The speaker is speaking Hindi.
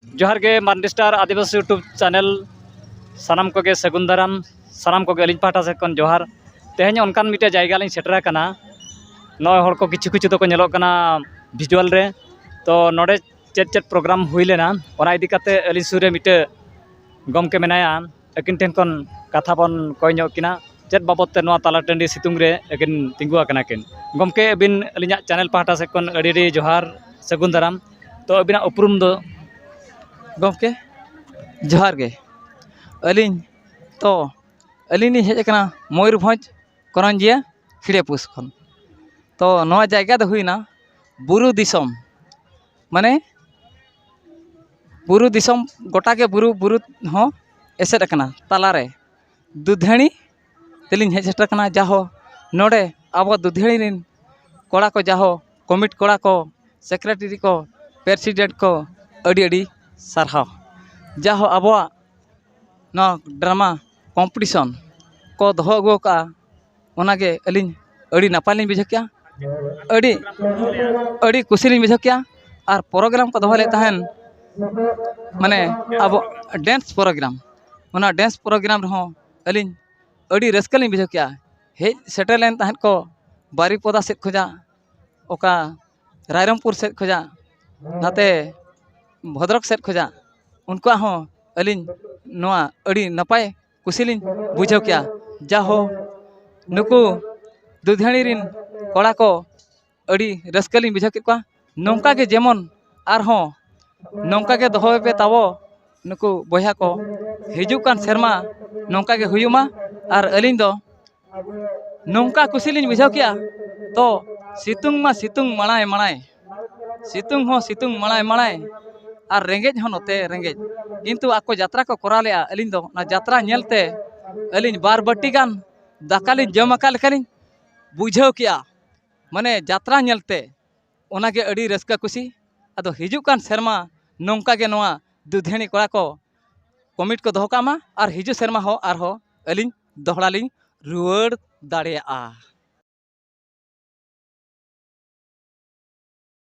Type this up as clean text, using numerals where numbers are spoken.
जोहार गे मार्डी स्टार आदिवासी यूट्यूब चैनल सानाम को गे सगुन दाराम सानाम को गे अलिंग पाहटा से कन जोहार तेहें उनकान मिटे जायगा लिंग सेटरा कना नय हर को किछु किछु तो को नेलोग कना विजुअल रे तो नोडे चेत चेत प्रोग्राम हुई लेना ओना इदी काते अलिंग सुरे मिटे गमके मेनाया अकिन ठेन कन कथा बन कोय ᱧᱚᱜ किना चेत बाबत ते नोआ ताला टंडी सितुंग रे अकिन तिंगु आकना किन गमके अबिन अलिंगा चैनल पाहटा से कन अडी अडी जोहार सगुन दाराम तो अबिना उपरुम दो गमके जोहार गे अलिंग तो अलिंग हेज कना मयूरभंज करंजिया खिड़ेपुस खन तो नोआ जायगा दो हुईना बुरु दिसम माने बुरु दिसम गोटा के बुरु बुरु हो एसेट कना तालारे दुधेणी तेलिंग हेज सेटर कना जाहो नोडे अब दुधेणी रिन कोड़ा को जाहो कमिट कोड़ा को सेक्रेटरी को प्रेसिडेंट को अड़ी अड़ी सारहाव जाहो आबोआ ना ड्रामा कॉम्पिटिशन को दोहो अगु का ओनागे अलिंग अड़ी नापाय लिंग बुझा क्या अड़ी अड़ी कुशी लिंग बुझा क्या और प्रोग्राम को दोहो ले तहन माने अब डांस प्रोग्राम ओना डांस प्रोग्राम रहो अलिंग अड़ी रस्का लिंग बुझा क्या हेज सेटल लेन तहन को बारीपदा सेट खोजा ओका रायरमपुर सेट खोजा नाते भद्रक सेट खोजा उनको हो अलिंग नोआ अड़ी नपाय कुशीलिंग बुझाव क्या जाहो नुकु दुधेणी रिन कोड़ा को अड़ी रस्कलिंग बुझाव के नौका के जेमन आर हो नौका के दोहो पे तावो नुकु बया को हिजुक कान सेरमा नौका के हुयुमा आर अलिंग दो नौका कुशीलिंग बुझाव क्या तो सितुंग मा सितुंग मणाय मणाय सितुंग हो सितुंग मणाय मणाय और रेंगेज हो नोते रेंगेज किंतु आको यात्रा को करा ले अलिंग दो ना यात्रा नेलते अलिंग बार बट्टी गान दाकालिंग जम आका लेखालिंग बुझाव किया माने यात्रा नेलते ओनागे अड़ी रस्का कुशी अदो हिजुक कान सेरमा नौका के नोआ दुधेणी कोड़ा को कमिट को दोहो कामा और हिजु सेरमा हो आर हो अलिंग दोहड़ा लिंग रुवाड़ दाड़ेया।